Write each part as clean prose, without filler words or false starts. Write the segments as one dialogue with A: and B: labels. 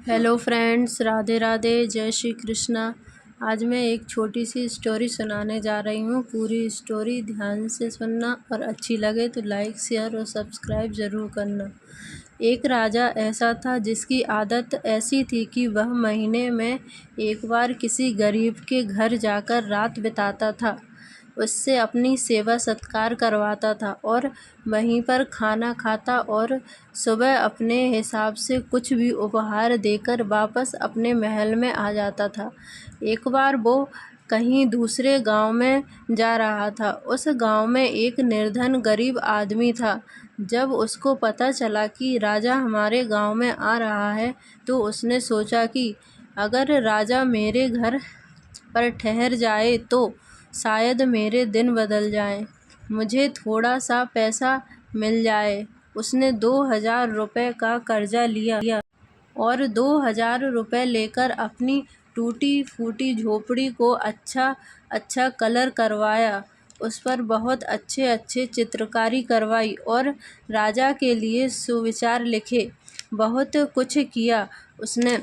A: Hello friends, Radhe Radhe, जय श्री कृष्णा। आज मैं एक छोटी सी स्टोरी सुनाने जा रही हूँ। पूरी स्टोरी ध्यान से सुनना और अच्छी लगे तो लाइक, शेयर और सब्सक्राइब ज़रूर करना। एक राजा ऐसा था जिसकी आदत ऐसी थी कि वह महीने में एक बार किसी गरीब के घर जाकर रात बिताता था, उससे अपनी सेवा सत्कार करवाता था और वहीं पर खाना खाता और सुबह अपने हिसाब से कुछ भी उपहार देकर वापस अपने महल में आ जाता था। एक बार वो कहीं दूसरे गांव में जा रहा था। उस गांव में एक निर्धन गरीब आदमी था। जब उसको पता चला कि राजा हमारे गांव में आ रहा है तो उसने सोचा कि अगर राजा मेरे घर पर ठहर जाए तो शायद मेरे दिन बदल जाएं, मुझे थोड़ा सा पैसा मिल जाए। उसने 2000 रुपये का कर्जा लिया और 2000 रुपये लेकर अपनी टूटी फूटी झोपड़ी को अच्छा कलर करवाया, उस पर बहुत अच्छे चित्रकारी करवाई और राजा के लिए सुविचार लिखे। बहुत कुछ किया उसने।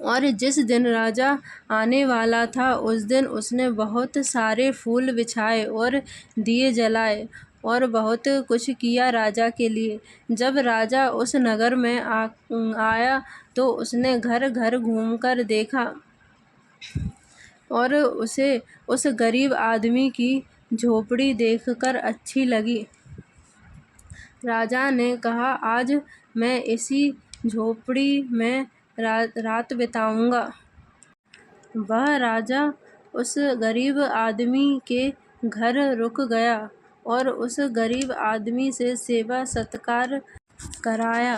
A: और जिस दिन राजा आने वाला था उस दिन उसने बहुत सारे फूल बिछाए और दिए जलाए और बहुत कुछ किया राजा के लिए। जब राजा उस नगर में आया तो उसने घर घर घूमकर देखा और उसे उस गरीब आदमी की झोपड़ी देखकर अच्छी लगी। राजा ने कहा, आज मैं इसी झोपड़ी में रात बिताऊंगा। वह राजा उस गरीब आदमी के घर रुक गया और उस गरीब आदमी से सेवा सत्कार कराया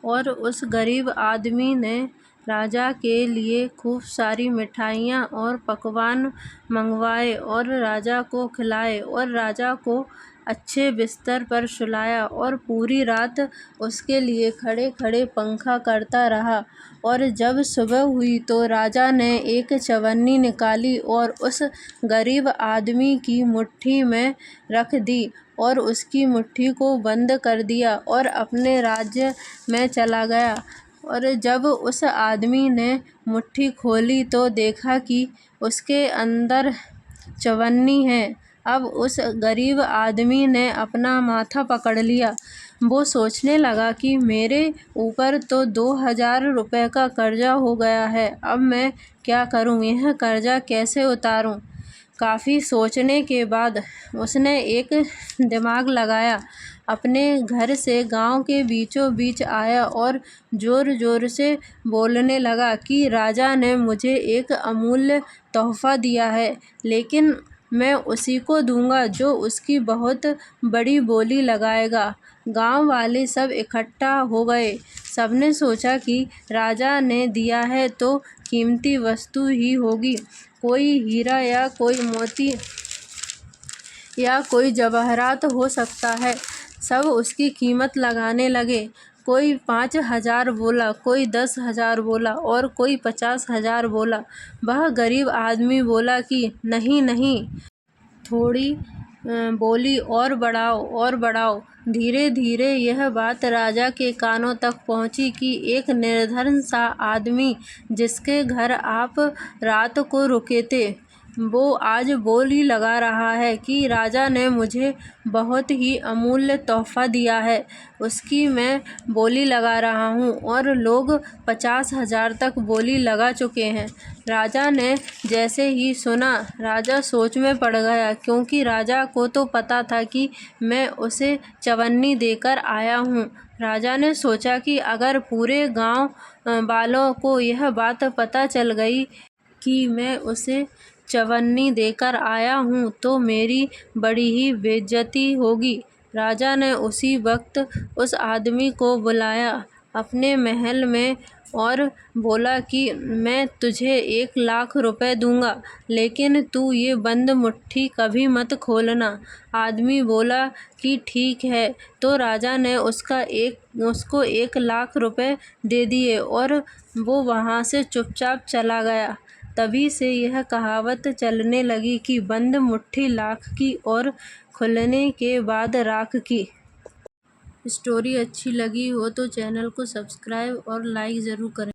A: और उस गरीब आदमी ने राजा के लिए खूब सारी मिठाइयाँ और पकवान मंगवाए और राजा को खिलाए और राजा को अच्छे बिस्तर पर सुलाया और पूरी रात उसके लिए खड़े खड़े पंखा करता रहा। और जब सुबह हुई तो राजा ने एक चवन्नी निकाली और उस गरीब आदमी की मुट्ठी में रख दी और उसकी मुट्ठी को बंद कर दिया और अपने राज्य में चला गया। और जब उस आदमी ने मुट्ठी खोली तो देखा कि उसके अंदर चवन्नी है। अब उस गरीब आदमी ने अपना माथा पकड़ लिया। वो सोचने लगा कि मेरे ऊपर तो 2000 रुपये का कर्जा हो गया है, अब मैं क्या करूं, यह कर्जा कैसे उतारूं। काफ़ी सोचने के बाद उसने एक दिमाग लगाया, अपने घर से गांव के बीचों बीच आया और ज़ोर ज़ोर से बोलने लगा कि राजा ने मुझे एक अमूल्य तोहफ़ा दिया है, लेकिन मैं उसी को दूंगा जो उसकी बहुत बड़ी बोली लगाएगा। गांव वाले सब इकट्ठा हो गए। सबने सोचा कि राजा ने दिया है तो कीमती वस्तु ही होगी, कोई हीरा या कोई मोती या कोई जवाहरात हो सकता है। सब उसकी कीमत लगाने लगे। कोई 5000 बोला, कोई 10,000 बोला और कोई 50,000 बोला। वह गरीब आदमी बोला कि नहीं, थोड़ी बोली और बढ़ाओ। धीरे धीरे यह बात राजा के कानों तक पहुंची कि एक निर्धन सा आदमी जिसके घर आप रात को रुके थे, वो आज बोली लगा रहा है कि राजा ने मुझे बहुत ही अमूल्य तोहफ़ा दिया है, उसकी मैं बोली लगा रहा हूँ और लोग 50,000 तक बोली लगा चुके हैं। राजा ने जैसे ही सुना, राजा सोच में पड़ गया, क्योंकि राजा को तो पता था कि मैं उसे चवन्नी देकर आया हूँ। राजा ने सोचा कि अगर पूरे गांव वालों को यह बात पता चल गई कि मैं उसे चवन्नी देकर आया हूँ तो मेरी बड़ी ही बेइज्जती होगी। राजा ने उसी वक्त उस आदमी को बुलाया अपने महल में और बोला कि मैं तुझे 1,00,000 रुपये दूंगा, लेकिन तू ये बंद मुट्ठी कभी मत खोलना। आदमी बोला कि ठीक है। तो राजा ने उसको 1,00,000 रुपये दे दिए और वो वहाँ से चुपचाप चला गया। तभी से यह कहावत चलने लगी कि बंद मुट्ठी लाख की और खुलने के बाद राख की। स्टोरी अच्छी लगी हो तो चैनल को सब्सक्राइब और लाइक ज़रूर करें।